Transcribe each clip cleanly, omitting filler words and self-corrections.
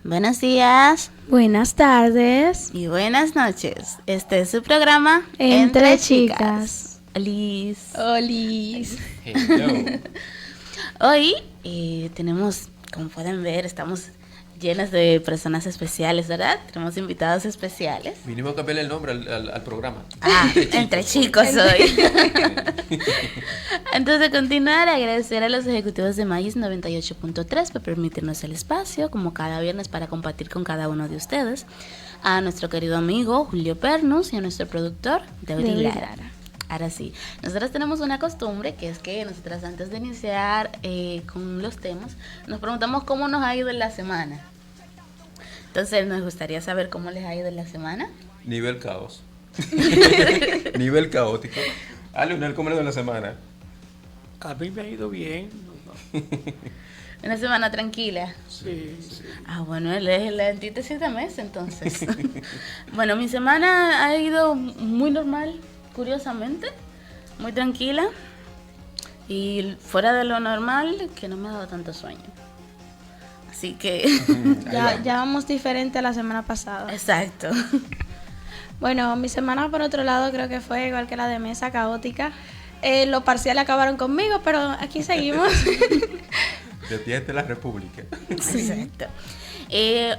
Buenos días. Buenas tardes. Y buenas noches. Este es su programa Entre Chicas. Olis. Olis. Hello. Hoy tenemos, como pueden ver, estamos llenas de personas especiales, ¿verdad? Tenemos invitados especiales. Vinimos a cambiarle el nombre al programa. Entre chicos hoy. Antes de continuar, agradecer a los ejecutivos de Maíz 98.3 por permitirnos el espacio, como cada viernes, para compartir con cada uno de ustedes. A nuestro querido amigo Julio Pernus y a nuestro productor, David Lara. Ahora sí, nosotros tenemos una costumbre, que es que nosotras antes de iniciar con los temas, nos preguntamos cómo nos ha ido en la semana. Entonces, nos gustaría saber cómo les ha ido en la semana. Nivel caos. Nivel caótico. Leonel, ¿cómo le ha ido en la semana? A mí me ha ido bien. Una semana tranquila. Sí. Bueno, él es la antítesis de mes, entonces. Bueno, mi semana ha ido muy normal. Curiosamente, muy tranquila y fuera de lo normal, que no me ha dado tanto sueño. Así que ya vamos diferente a la semana pasada. Exacto. Bueno, mi semana por otro lado creo que fue igual que la de Mesa, caótica. Los parciales acabaron conmigo, pero aquí seguimos. De ti de la República. Exacto.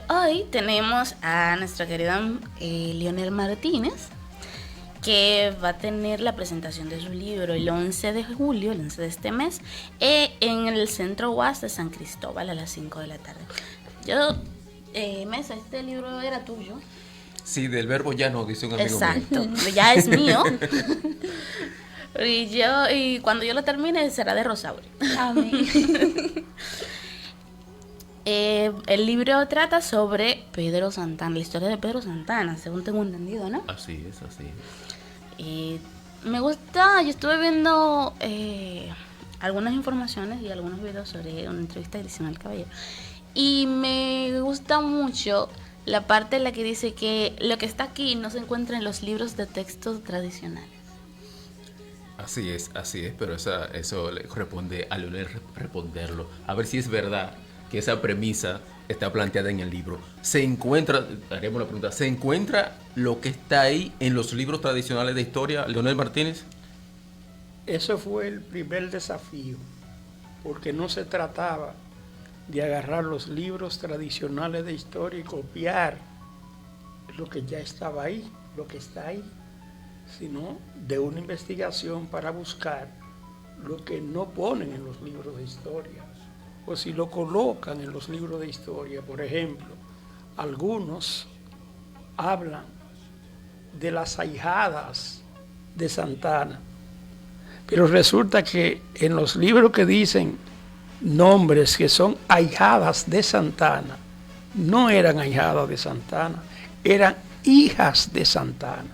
Hoy tenemos a nuestro querido Leonel Martínez, que va a tener la presentación de su libro el 11 de julio, el 11 de este mes, en el Centro UAS de San Cristóbal a las 5 de la tarde. Mesa, este libro era tuyo. Sí, del verbo ya no, dice un amigo Exacto, mío. ya es mío. Y cuando yo lo termine será de Rosauri. Amén. El libro trata sobre Pedro Santana, la historia de Pedro Santana, según tengo entendido, ¿no? Así es. Me gusta, yo estuve viendo algunas informaciones y algunos videos sobre una entrevista de Ismael Caballero, y me gusta mucho la parte en la que dice que lo que está aquí no se encuentra en los libros de textos tradicionales. Así es, pero eso le corresponde a Leonel responderlo. A ver si es verdad que esa premisa está planteada en el libro. Haremos la pregunta, ¿se encuentra lo que está ahí en los libros tradicionales de historia, Leonel Martínez? Eso fue el primer desafío, porque no se trataba de agarrar los libros tradicionales de historia y copiar lo que ya estaba ahí, lo que está ahí, sino de una investigación para buscar lo que no ponen en los libros de historia, o si lo colocan en los libros de historia. Por ejemplo, algunos hablan de las ahijadas de Santana, pero resulta que en los libros que dicen nombres que son ahijadas de Santana, no eran ahijadas de Santana, eran hijas de Santana.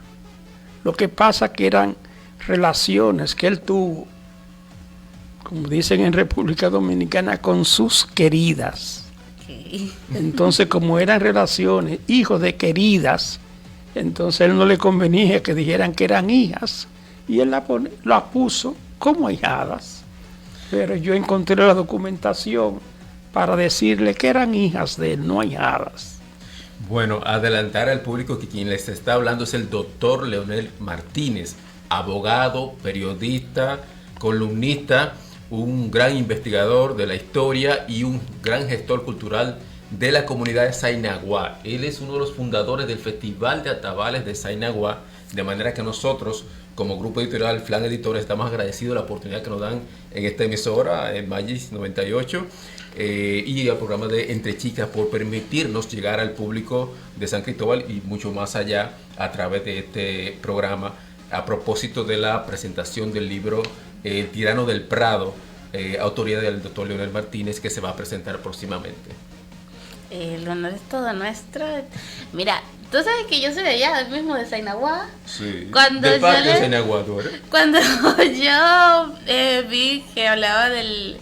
Lo que pasa que eran relaciones que él tuvo, como dicen en República Dominicana, con sus queridas. Okay. Entonces, como eran relaciones, hijos de queridas, entonces él no le convenía que dijeran que eran hijas, y él la puso como ahijadas. Pero yo encontré la documentación para decirle que eran hijas de él, no ahijadas. Bueno, adelantar al público que quien les está hablando es el doctor Leonel Martínez, abogado, periodista, columnista, un gran investigador de la historia y un gran gestor cultural de la comunidad de Sainaguá. Él es uno de los fundadores del Festival de Atabales de Sainaguá, de manera que nosotros, como grupo editorial Flan Editores, estamos agradecidos de la oportunidad que nos dan en esta emisora, en Magis 98, y al programa de Entre Chicas, por permitirnos llegar al público de San Cristóbal y mucho más allá a través de este programa, a propósito de la presentación del libro El Tirano del Prado, autoría del doctor Leonel Martínez, que se va a presentar próximamente. El honor es todo nuestro. Mira, tú sabes que yo soy de allá, mismo de Sainaguá. Sí. Cuando ¿De parte de yo Sainaguá tú eres? Cuando yo vi que hablaba de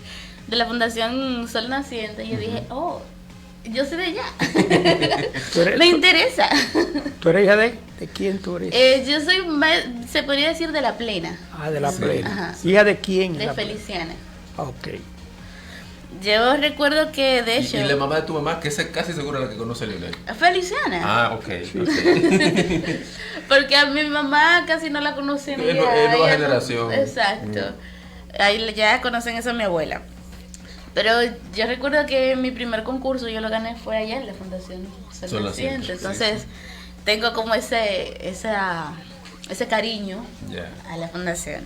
la Fundación Sol Naciente, yo dije, yo soy de allá. Me interesa. ¿Tú eres hija de quién tú eres? Yo soy, se podría decir, de La Plena. De La Plena. Ajá. ¿Hija de quién? De Feliciana. Ok. Yo recuerdo que, de hecho... Y la mamá de tu mamá, que es casi seguro la que conoce a Leonel. Feliciana. Ah, ok. Porque a mi mamá casi no la conocen. Es nueva generación. Exacto. Ahí ya conocen eso a mi abuela. Pero yo recuerdo que mi primer concurso yo lo gané fue allá en la Fundación Sol Naciente. Entonces tengo como ese cariño a la fundación.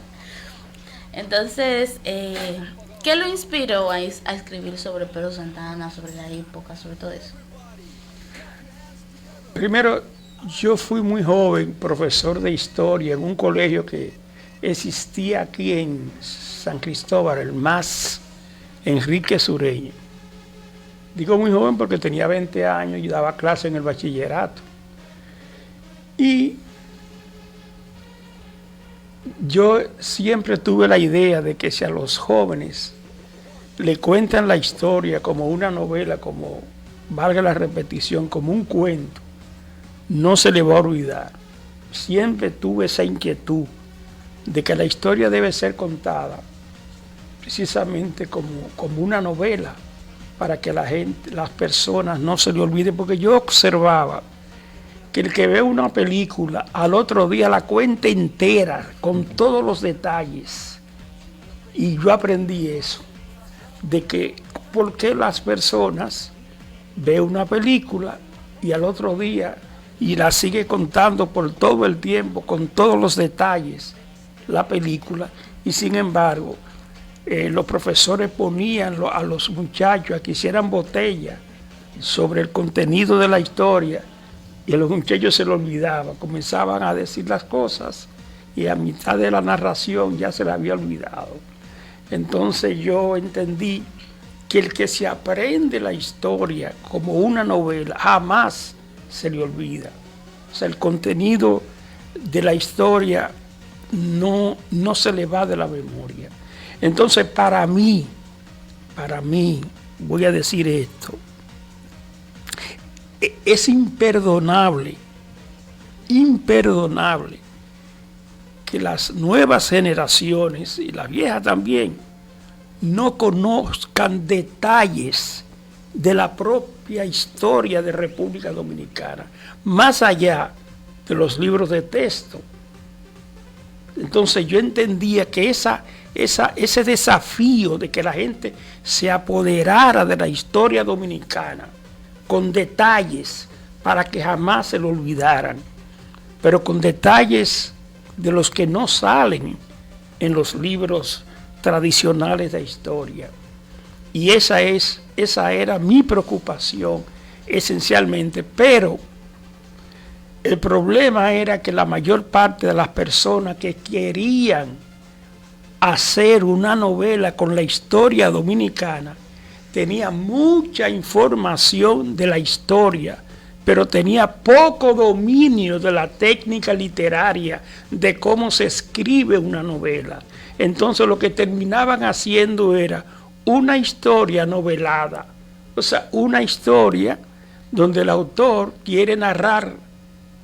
Entonces, ¿qué lo inspiró a escribir sobre Pedro Santana, sobre la época, sobre todo eso? Primero, yo fui muy joven profesor de historia en un colegio que existía aquí en San Cristóbal, el MAS Enrique Sureño. Digo muy joven porque tenía 20 años y daba clase en el bachillerato. Y yo siempre tuve la idea de que si a los jóvenes le cuentan la historia como una novela, como, valga la repetición, como un cuento, no se le va a olvidar. Siempre tuve esa inquietud de que la historia debe ser contada precisamente como una novela, para que las personas no se le olviden, porque yo observaba que el que ve una película al otro día la cuenta entera con todos los detalles, y yo aprendí eso, de que por qué las personas ven una película y al otro día y la sigue contando por todo el tiempo con todos los detalles la película, y sin embargo los profesores ponían a los muchachos a que hicieran botella sobre el contenido de la historia, y a los muchachos se lo olvidaba, comenzaban a decir las cosas y a mitad de la narración ya se le había olvidado. Entonces yo entendí que el que se aprende la historia como una novela jamás se le olvida. O sea, el contenido de la historia no se le va de la memoria. Entonces, para mí, voy a decir esto, es imperdonable que las nuevas generaciones, y las viejas también, no conozcan detalles de la propia historia de República Dominicana, más allá de los libros de texto. Entonces yo entendía que ese desafío de que la gente se apoderara de la historia dominicana con detalles para que jamás se lo olvidaran, pero con detalles de los que no salen en los libros tradicionales de historia. Y esa era mi preocupación esencialmente, pero el problema era que la mayor parte de las personas que querían hacer una novela con la historia dominicana tenía mucha información de la historia, pero tenía poco dominio de la técnica literaria, de cómo se escribe una novela. Entonces lo que terminaban haciendo era una historia novelada, o sea, una historia donde el autor quiere narrar,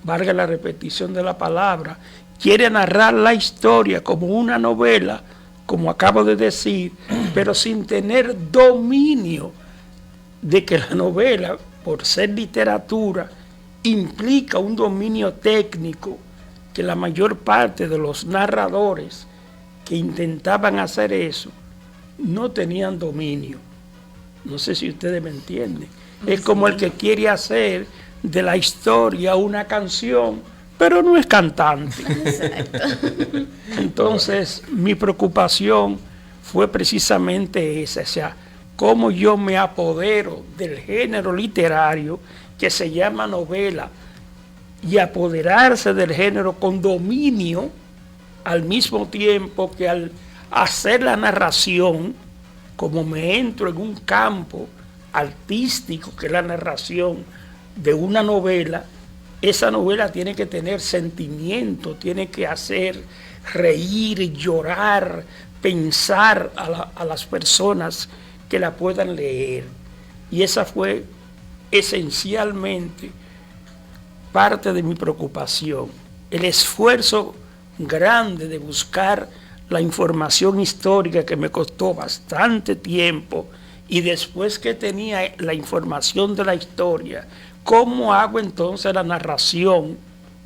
valga la repetición de la palabra, quiere narrar la historia como una novela, como acabo de decir, pero sin tener dominio de que la novela, por ser literatura, implica un dominio técnico que la mayor parte de los narradores que intentaban hacer eso no tenían dominio. No sé si ustedes me entienden. Es como el que quiere hacer de la historia una canción, pero no es cantante. Exacto. Entonces, mi preocupación fue precisamente esa, o sea, cómo yo me apodero del género literario que se llama novela, y apoderarse del género con dominio al mismo tiempo que al hacer la narración, como me entro en un campo artístico que es la narración de una novela, esa novela tiene que tener sentimiento, tiene que hacer reír, llorar, pensar a las personas que la puedan leer. Y esa fue esencialmente parte de mi preocupación, el esfuerzo grande de buscar la información histórica que me costó bastante tiempo Y después que tenía la información de la historia, ¿cómo hago entonces la narración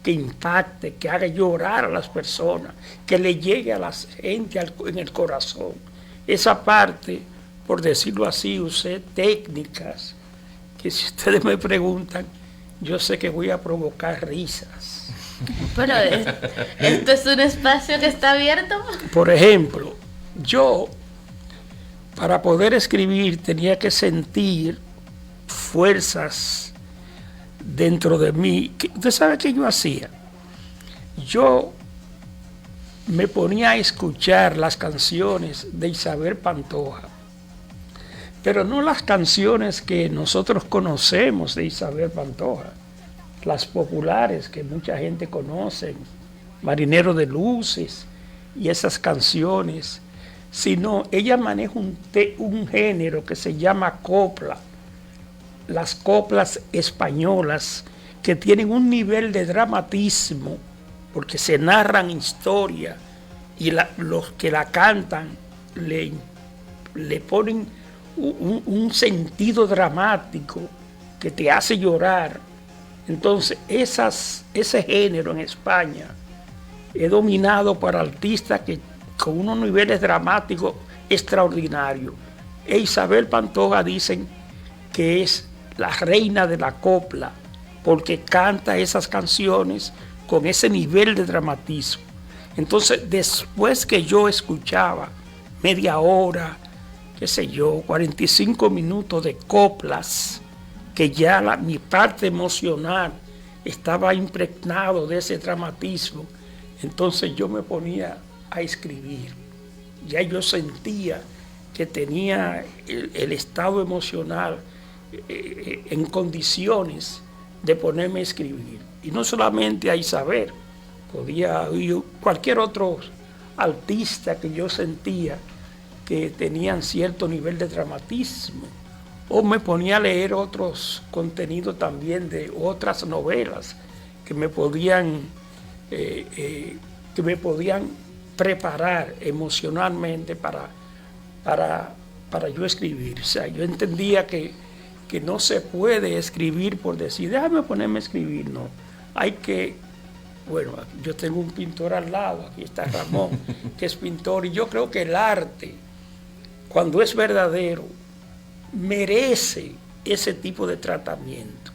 que impacte, que haga llorar a las personas, que le llegue a la gente en el corazón? Esa parte, por decirlo así, usé técnicas que si ustedes me preguntan, yo sé que voy a provocar risas. Pero esto es un espacio que está abierto. Por ejemplo, yo para poder escribir tenía que sentir fuerzas dentro de mí. ¿Usted sabe qué yo hacía? Yo me ponía a escuchar las canciones de Isabel Pantoja, pero no las canciones que nosotros conocemos de Isabel Pantoja, las populares que mucha gente conoce, Marinero de Luces y esas canciones, sino ella maneja un género que se llama copla, las coplas españolas, que tienen un nivel de dramatismo, porque se narran historias y los que la cantan le ponen un sentido dramático que te hace llorar. Entonces, ese género en España es dominado por artistas que con unos niveles dramáticos extraordinarios. E Isabel Pantoja dicen que es la reina de la copla, porque canta esas canciones con ese nivel de dramatismo. Entonces, después que yo escuchaba media hora, qué sé yo, 45 minutos de coplas, que ya mi parte emocional estaba impregnado de ese dramatismo, entonces yo me ponía a escribir. Ya yo sentía que tenía el estado emocional en condiciones de ponerme a escribir. Y no solamente a Isabel, podía oír cualquier otro artista que yo sentía que tenían cierto nivel de dramatismo. O me ponía a leer otros contenidos también de otras novelas que me podían preparar emocionalmente para yo escribir. O sea, yo entendía que no se puede escribir por decir, déjame ponerme a escribir, no. Hay que, bueno, yo tengo un pintor al lado, aquí está Ramón, que es pintor, y yo creo que el arte, cuando es verdadero, merece ese tipo de tratamiento,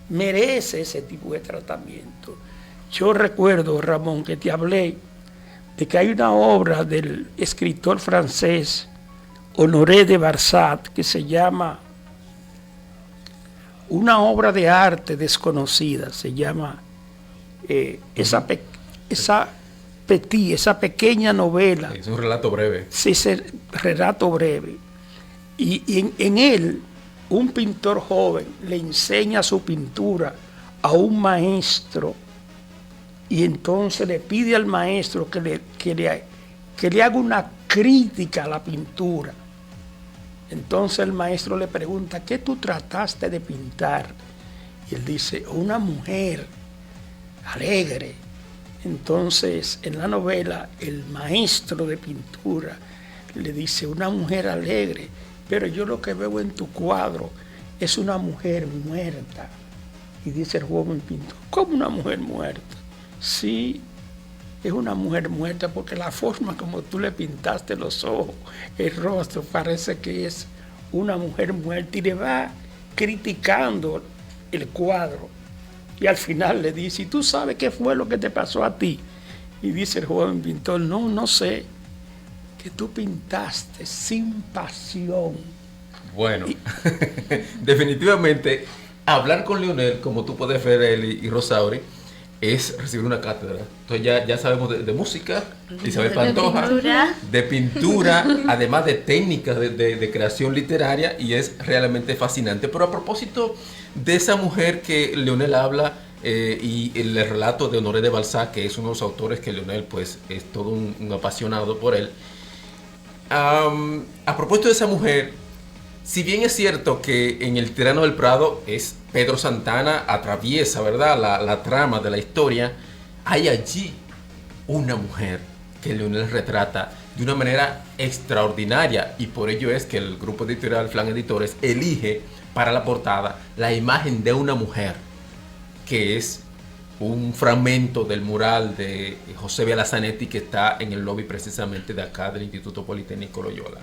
merece ese tipo de tratamiento. Yo recuerdo, Ramón, que te hablé de que hay una obra del escritor francés Honoré de Balzac que se llama Una obra de arte desconocida, se llama esa pequeña novela. Es un relato breve. Sí, ese relato breve. Y en él, un pintor joven le enseña su pintura a un maestro y entonces le pide al maestro que le haga una crítica a la pintura. Entonces el maestro le pregunta, ¿qué tú trataste de pintar? Y él dice, una mujer alegre. Entonces en la novela el maestro de pintura le dice, una mujer alegre, pero yo lo que veo en tu cuadro es una mujer muerta. Y dice el joven pintor, ¿cómo una mujer muerta? Sí, es una mujer muerta porque la forma como tú le pintaste los ojos, el rostro, parece que es una mujer muerta, y le va criticando el cuadro. Y al final le dice, ¿y tú sabes qué fue lo que te pasó a ti? Y dice el joven pintor, no sé, que tú pintaste sin pasión. Bueno, definitivamente hablar con Leonel, como tú puedes ver él y Rosauri, es recibir una cátedra. Entonces ya sabemos de música, Isabel Pantoja, de pintura, además de técnicas de creación literaria, y es realmente fascinante. Pero a propósito de esa mujer que Leonel habla, y el relato de Honoré de Balzac, que es uno de los autores que Leonel pues es todo un apasionado por él. A propósito de esa mujer, si bien es cierto que en El tirano del Prado es Pedro Santana, atraviesa, ¿verdad?, la trama de la historia, hay allí una mujer que Leonel retrata de una manera extraordinaria, y por ello es que el grupo editorial Flan Editores elige para la portada la imagen de una mujer, que es un fragmento del mural de José Villazanetti que está en el lobby precisamente de acá del Instituto Politécnico Loyola.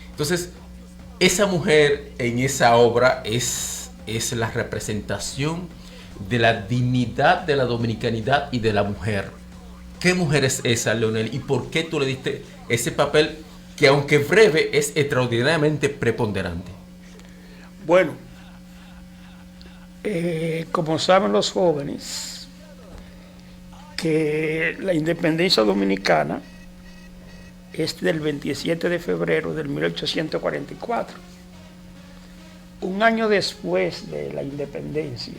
Entonces, esa mujer en esa obra es la representación de la dignidad de la dominicanidad y de la mujer. ¿Qué mujer es esa, Leonel? ¿Y por qué tú le diste ese papel que, aunque breve, es extraordinariamente preponderante? Bueno, como saben los jóvenes, que la independencia dominicana es del 27 de febrero del 1844. Un año después de la independencia,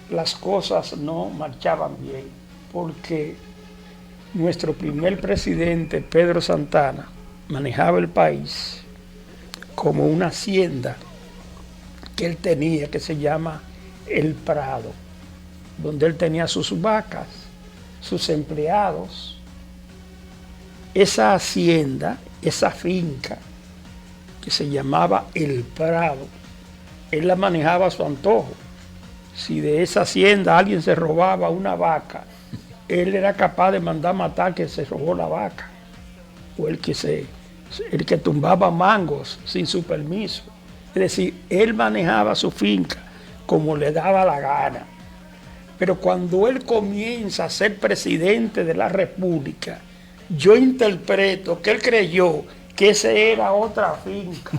las cosas no marchaban bien, porque nuestro primer presidente, Pedro Santana, manejaba el país como una hacienda que él tenía, que se llama El Prado, donde él tenía sus vacas, sus empleados. Esa hacienda, esa finca, que se llamaba El Prado, él la manejaba a su antojo. Si de esa hacienda alguien se robaba una vaca, él era capaz de mandar matar que se robó la vaca, o el que tumbaba mangos sin su permiso. Es decir, él manejaba su finca como le daba la gana. Pero cuando él comienza a ser presidente de la República, yo interpreto que él creyó que ese era otra finca.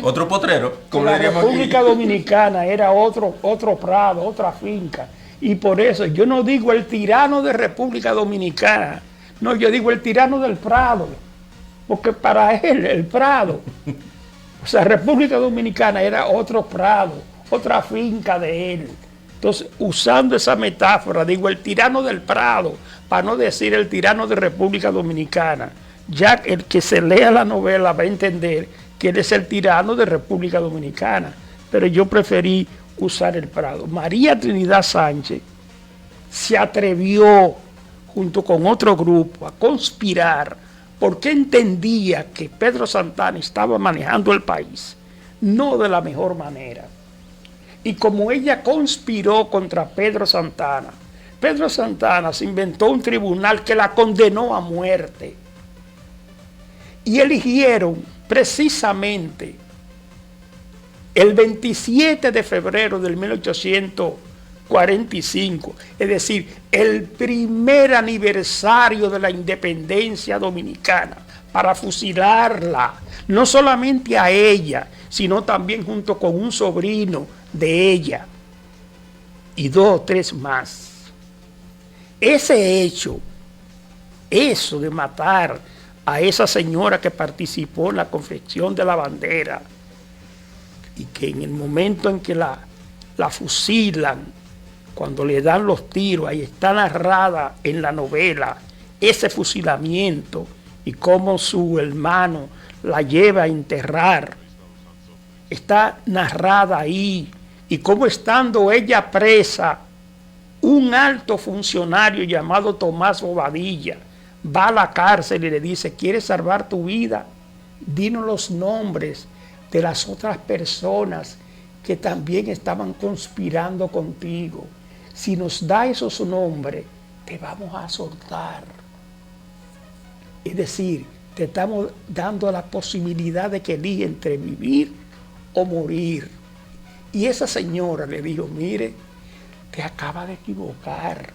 Otro potrero, como la le diríamos República aquí. Dominicana era otro prado, otra finca. Y por eso yo no digo el tirano de República Dominicana, no, yo digo el tirano del Prado, porque para él el Prado, o sea, República Dominicana era otro prado, otra finca de él. Entonces, usando esa metáfora, digo el tirano del Prado, para no decir el tirano de República Dominicana. Ya el que se lea la novela va a entender que él es el tirano de República Dominicana, pero yo preferí usar el Prado. María Trinidad Sánchez se atrevió, junto con otro grupo, a conspirar porque entendía que Pedro Santana estaba manejando el país no de la mejor manera. Y como ella conspiró contra Pedro Santana se inventó un tribunal que la condenó a muerte. Y eligieron precisamente el 27 de febrero del 1845, es decir, el primer aniversario de la independencia dominicana, para fusilarla, no solamente a ella, sino también junto con un sobrino de ella y 2 o 3 más. Ese hecho, eso de matar a esa señora que participó en la confección de la bandera y que en el momento en que la fusilan, cuando le dan los tiros, ahí está narrada en la novela ese fusilamiento y cómo su hermano la lleva a enterrar. Está narrada ahí, y cómo estando ella presa, un alto funcionario llamado Tomás Bobadilla va a la cárcel y le dice: ¿quieres salvar tu vida? Dinos los nombres de las otras personas que también estaban conspirando contigo. Si nos da esos nombres, te vamos a soltar. Es decir, te estamos dando la posibilidad de que elija entre vivir o morir. Y esa señora le dijo: mire, te acaba de equivocar.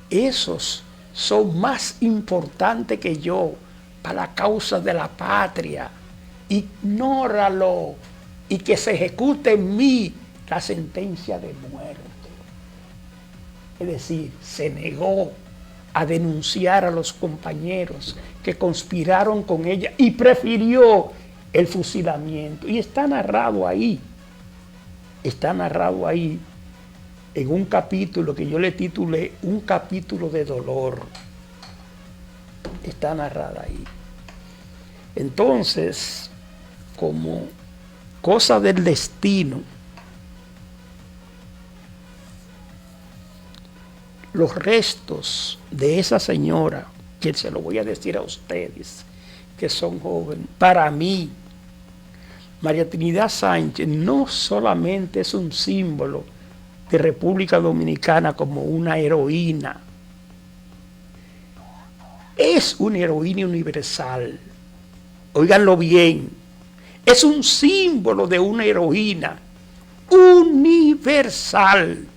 Esos son más importantes que yo para la causa de la patria. Ignóralo y que se ejecute en mí la sentencia de muerte. Es decir, se negó a denunciar a los compañeros que conspiraron con ella y prefirió el fusilamiento. Y está narrado ahí en un capítulo que yo le titulé Un capítulo de dolor. Está narrada ahí. Entonces, como cosa del destino, los restos de esa señora que se lo voy a decir a ustedes, que son jóvenes. Para mí, María Trinidad Sánchez no solamente es un símbolo de República Dominicana como una heroína, es una heroína universal. Óiganlo bien, es un símbolo de una heroína universal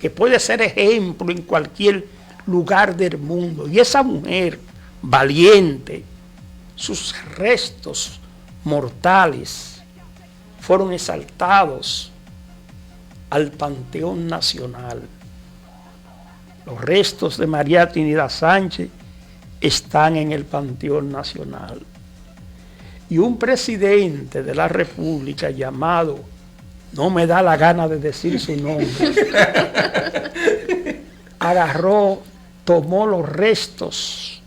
que puede ser ejemplo en cualquier lugar del mundo. Y esa mujer valiente, sus restos mortales fueron exaltados al Panteón Nacional. Los restos de María Trinidad Sánchez están en el Panteón Nacional. Y un presidente de la República llamado, no me da la gana de decir su nombre, agarró, tomó los restos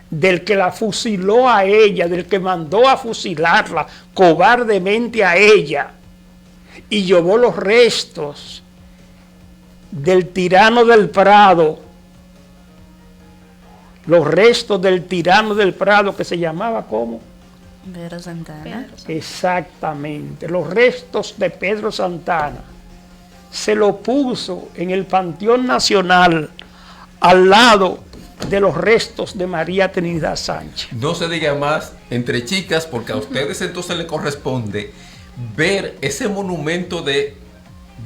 del que la fusiló a ella, del que mandó a fusilarla cobardemente a ella, y llevó los restos del tirano del Prado, los restos del tirano del Prado que se llamaba ¿cómo? Pedro Santana. Exactamente, los restos de Pedro Santana se lo puso en el Panteón Nacional al lado de los restos de María Trinidad Sánchez. No se diga más entre chicas, porque a ustedes entonces les corresponde ver ese monumento de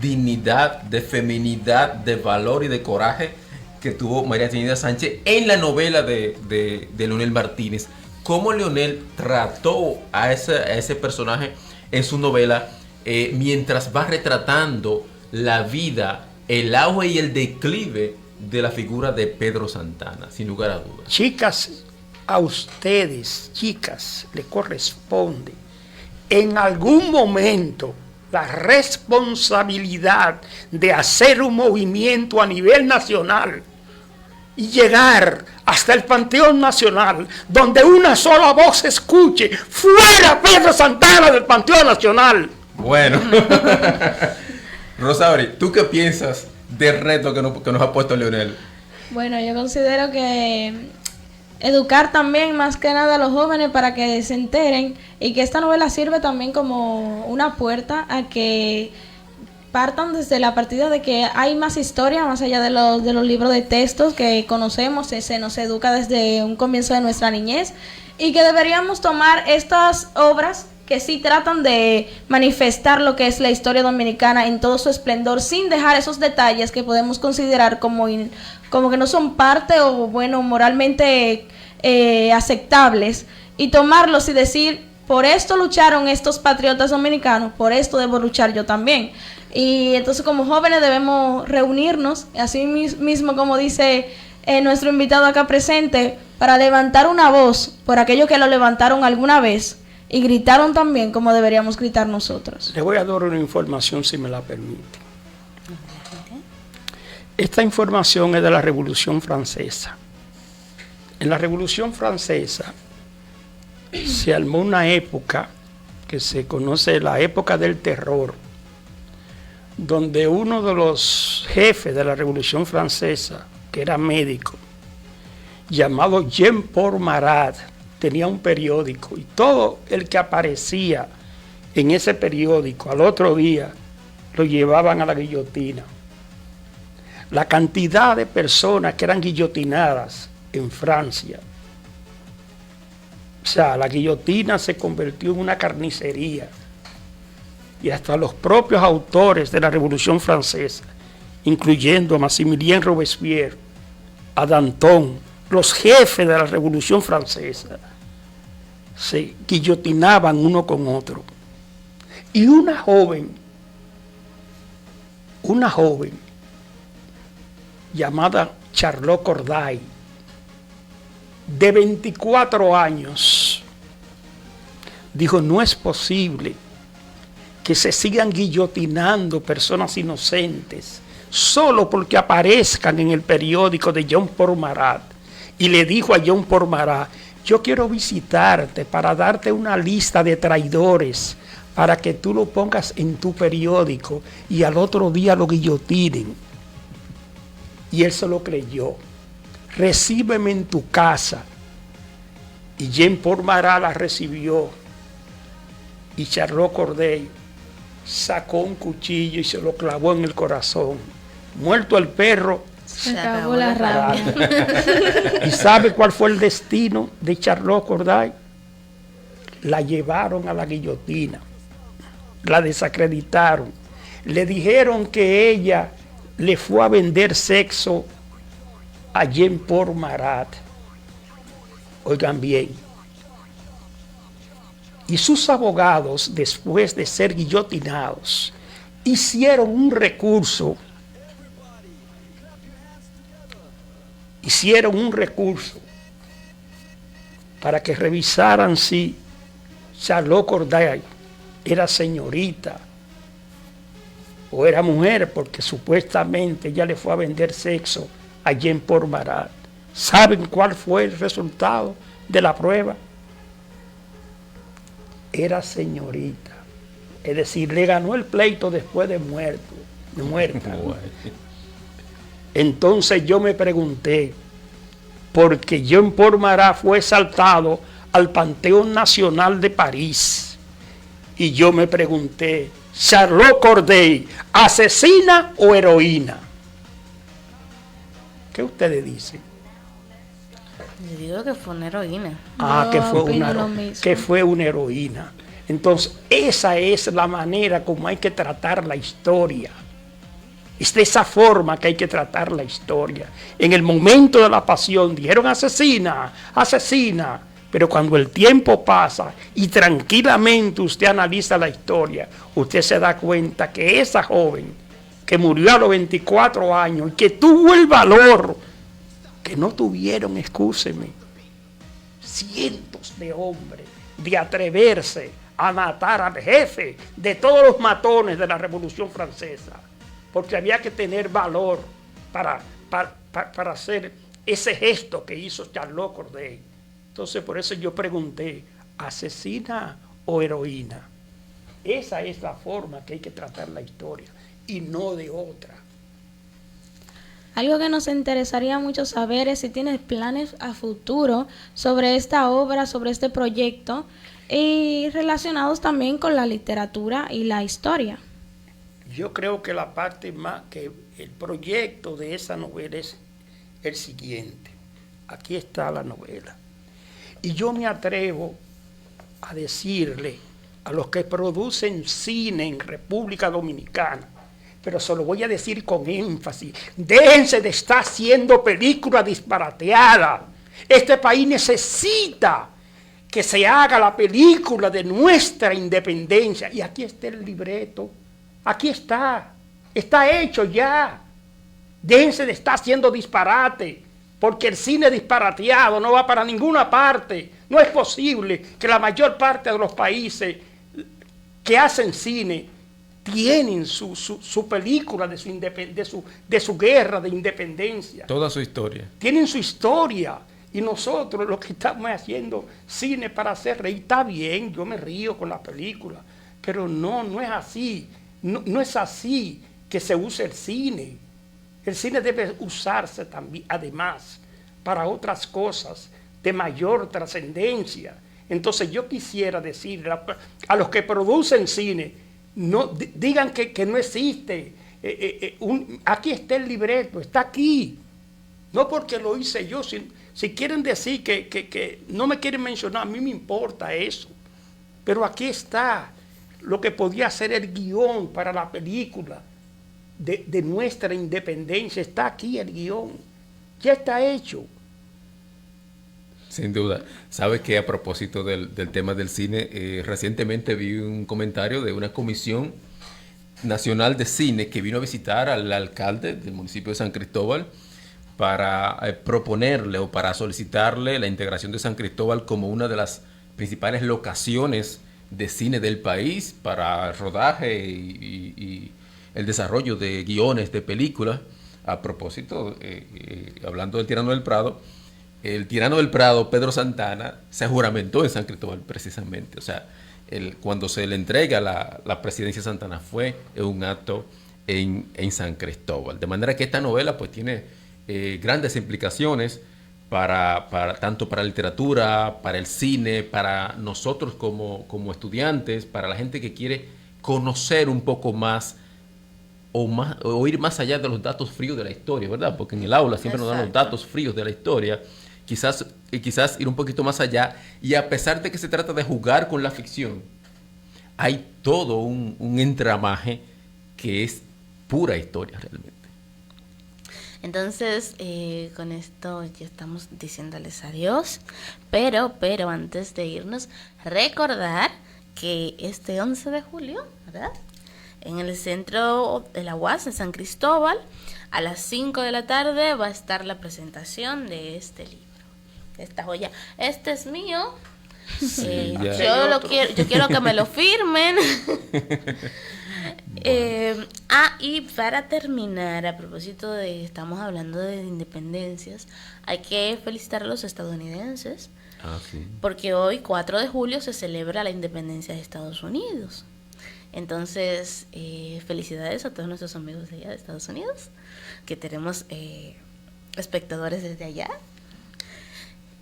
dignidad, de feminidad, de valor y de coraje que tuvo María Trinidad Sánchez en la novela de Leonel Martínez. Cómo Leonel trató a ese personaje en su novela mientras va retratando la vida, el auge y el declive de la figura de Pedro Santana, sin lugar a dudas. Chicas, a ustedes, chicas, le corresponde en algún momento la responsabilidad de hacer un movimiento a nivel nacional y llegar hasta el Panteón Nacional, donde una sola voz se escuche: ¡fuera Pedro Santana del Panteón Nacional! Bueno, Rosauri, ¿tú qué piensas del reto que nos ha puesto Leonel? Bueno, yo considero que educar también más que nada a los jóvenes para que se enteren, y que esta novela sirve también como una puerta a que partan desde la partida de que hay más historia más allá de los libros de textos que conocemos, se nos educa desde un comienzo de nuestra niñez, y que deberíamos tomar estas obras que sí tratan de manifestar lo que es la historia dominicana en todo su esplendor, sin dejar esos detalles que podemos considerar como que no son parte o bueno moralmente aceptables, y tomarlos y decir: por esto lucharon estos patriotas dominicanos, por esto debo luchar yo también. Y entonces como jóvenes debemos reunirnos, así mismo como dice nuestro invitado acá presente, para levantar una voz por aquellos que lo levantaron alguna vez y gritaron también como deberíamos gritar nosotros. Le voy a dar una información, si me la permite. Esta información es de la Revolución Francesa. En la Revolución Francesa se armó una época que se conoce la época del terror, donde uno de los jefes de la Revolución Francesa, que era médico, llamado Jean-Paul Marat, tenía un periódico, y todo el que aparecía en ese periódico al otro día lo llevaban a la guillotina. La cantidad de personas que eran guillotinadas en Francia, o sea, la guillotina se convirtió en una carnicería, y hasta los propios autores de la Revolución Francesa, incluyendo a Maximilien Robespierre, a Danton, los jefes de la Revolución Francesa, se guillotinaban uno con otro. Y una joven llamada Charlotte Corday, de 24 años, dijo: no es posible que se sigan guillotinando personas inocentes solo porque aparezcan en el periódico de Jean-Paul Marat. Y le dijo a Jean-Paul Marat: yo quiero visitarte para darte una lista de traidores para que tú lo pongas en tu periódico y al otro día lo guillotinen. Y él se lo creyó. recíbeme en tu casa. Y Jean Paul Marat la recibió. Y Charlotte Corday sacó un cuchillo y se lo clavó en el corazón. Muerto el perro, Se acabó la rabia. ¿Y sabe cuál fue el destino de Charlotte Corday? La llevaron a la guillotina, la desacreditaron, le dijeron que ella le fue a vender sexo a Jean Paul Marat. Oigan bien. Y sus abogados, después de ser guillotinados, hicieron un recurso. Para que revisaran si Charlotte Corday era señorita o era mujer, porque supuestamente ella le fue a vender sexo a Jean Paul Marat. ¿Saben cuál fue el resultado de la prueba? Era señorita. Es decir, le ganó el pleito después de muerta. Entonces yo me pregunté, porque Jean Paul Marat fue exaltado al Panteón Nacional de París, y yo me pregunté, Charlotte Corday, ¿asesina o heroína? ¿Qué ustedes dicen? Yo digo que fue una heroína. Que fue una heroína. Entonces, esa es la manera como hay que tratar la historia. Es de esa forma que hay que tratar la historia. En el momento de la pasión dijeron asesina, asesina. Pero cuando el tiempo pasa y tranquilamente usted analiza la historia, usted se da cuenta que esa joven que murió a los 24 años y que tuvo el valor, que no tuvieron, excúseme, cientos de hombres, de atreverse a matar al jefe de todos los matones de la Revolución Francesa, porque había que tener valor para hacer ese gesto que hizo Charlotte Corday. Entonces, por eso yo pregunté, ¿asesina o heroína? Esa es la forma que hay que tratar la historia, y no de otra. Algo que nos interesaría mucho saber es si tienes planes a futuro sobre esta obra, sobre este proyecto, y relacionados también con la literatura y la historia. Yo creo que la parte más, que el proyecto de esa novela es el siguiente. Aquí está la novela. Y yo me atrevo a decirle a los que producen cine en República Dominicana, pero se lo voy a decir con énfasis, déjense de estar haciendo películas disparateadas. Este país necesita que se haga la película de nuestra independencia. Y aquí está el libreto, aquí está hecho ya. Déjense de estar haciendo disparate, porque el cine disparateado no va para ninguna parte. No es posible que la mayor parte de los países que hacen cine tienen su película de su guerra de independencia. Toda su historia. Tienen su historia. Y nosotros lo que estamos haciendo cine para hacer reír, está bien, yo me río con la película, pero no es así. No es así que se usa el cine. El cine debe usarse también, además, para otras cosas de mayor trascendencia. Entonces yo quisiera decirle a los que producen cine, no digan que no existe. Aquí está el libreto, está aquí. No porque lo hice yo. Si quieren decir que no me quieren mencionar, a mí me importa eso. Pero aquí está lo que podía ser el guión para la película de nuestra independencia. Está aquí el guión. Ya está hecho. Sin duda. Sabes que a propósito del tema del cine, recientemente vi un comentario de una comisión nacional de cine que vino a visitar al alcalde del municipio de San Cristóbal para proponerle o para solicitarle la integración de San Cristóbal como una de las principales locaciones de cine del país para el rodaje y el desarrollo de guiones, de películas. A propósito, hablando del Tirano del Prado, el Tirano del Prado, Pedro Santana, se juramentó en San Cristóbal precisamente. O sea, cuando se le entrega la presidencia a Santana fue un acto en San Cristóbal. De manera que esta novela pues tiene grandes implicaciones tanto para la literatura, para el cine, para nosotros como estudiantes, para la gente que quiere conocer un poco más o ir más allá de los datos fríos de la historia, ¿verdad? Porque en el aula siempre nos dan los datos fríos de la historia, quizás ir un poquito más allá, y a pesar de que se trata de jugar con la ficción, hay todo un entramaje que es pura historia realmente. Entonces, con esto ya estamos diciéndoles adiós, pero antes de irnos, recordar que este 11 de julio, ¿verdad?, en el centro de la UAS de San Cristóbal, a las 5 de la tarde va a estar la presentación de este libro, esta joya. Este es mío. Sí, yo quiero que me lo firmen. Y para terminar, a propósito de, estamos hablando de independencias, hay que felicitar a los estadounidenses, sí, porque hoy, 4 de julio, se celebra la independencia de Estados Unidos. Entonces, felicidades a todos nuestros amigos de allá de Estados Unidos, que tenemos espectadores desde allá.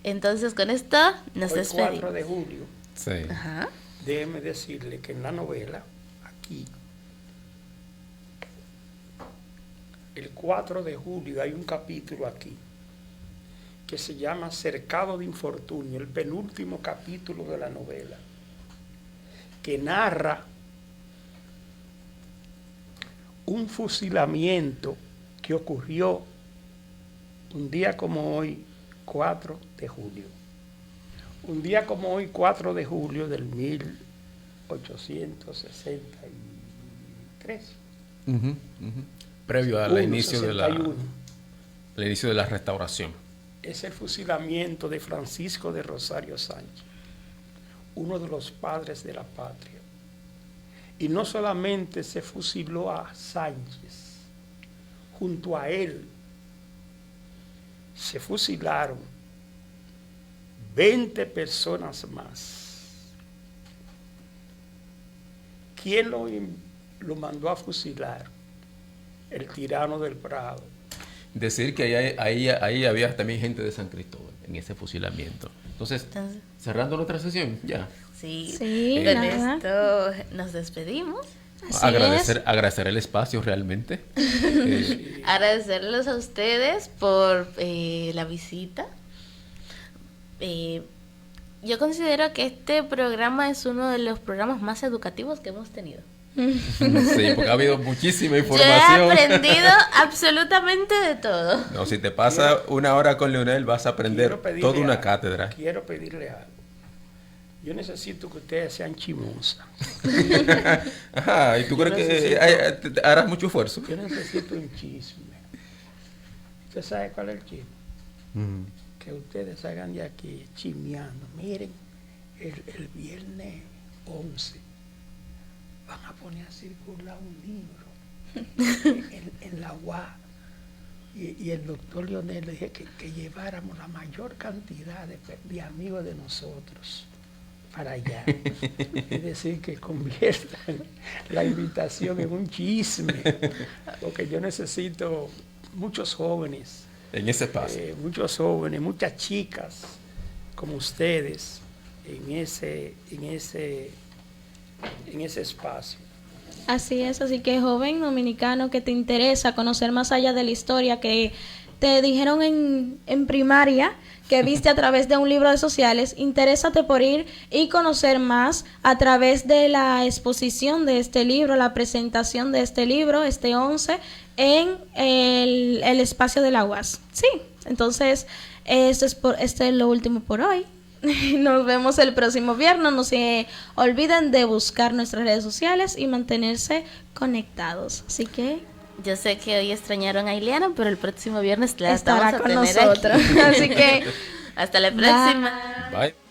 Entonces, con esto nos despedimos. 4 de julio. sí. Ajá. Déjeme decirle que en la novela, aquí, el 4 de julio hay un capítulo aquí que se llama Cercado de Infortunio, el penúltimo capítulo de la novela, que narra un fusilamiento que ocurrió un día como hoy, 4 de julio. Un día como hoy, 4 de julio del 1863. Previo al inicio de la 61. el inicio de la restauración. Es el fusilamiento de Francisco de Rosario Sánchez, uno de los padres de la patria. Y no solamente se fusiló a Sánchez, junto a él se fusilaron 20 personas más. ¿Quién lo mandó a fusilar? El tirano del Prado. Decir que ahí había también gente de San Cristóbal en ese fusilamiento. Entonces, cerrando nuestra sesión, ya. Sí, nada. con esto nos despedimos. Agradecer el espacio realmente. Agradecerles a ustedes por la visita. Yo considero que este programa es uno de los programas más educativos que hemos tenido. Sí, porque ha habido muchísima Yo información. he aprendido absolutamente de todo. No, si te pasa una hora con Leonel vas a aprender toda una cátedra. Quiero pedirle algo. Yo necesito que ustedes sean chismosas. Ajá, ¿y tú crees que harás mucho esfuerzo? Yo necesito un chisme. ¿Usted sabe cuál es el chisme? Que ustedes salgan de aquí chismeando. Miren, el viernes 11 van a poner a circular un libro en la UAS. Y el doctor Leonel le dije que lleváramos la mayor cantidad de amigos de nosotros para allá. Es decir, que conviertan la invitación en un chisme, porque yo necesito muchos jóvenes. En ese espacio. Muchos jóvenes, muchas chicas como ustedes en ese espacio. Así es, así que joven dominicano que te interesa conocer más allá de la historia que te dijeron en primaria, que viste a través de un libro de sociales, interésate por ir y conocer más a través de la exposición de este libro, la presentación de este libro, este 11, en el espacio de la UAS. Sí, entonces, esto es lo último por hoy. Nos vemos el próximo viernes. No se olviden de buscar nuestras redes sociales y mantenerse conectados. Así que yo sé que hoy extrañaron a Ileana, pero el próximo viernes la estará estamos con a tener nosotros. aquí. Así que hasta la próxima. Bye.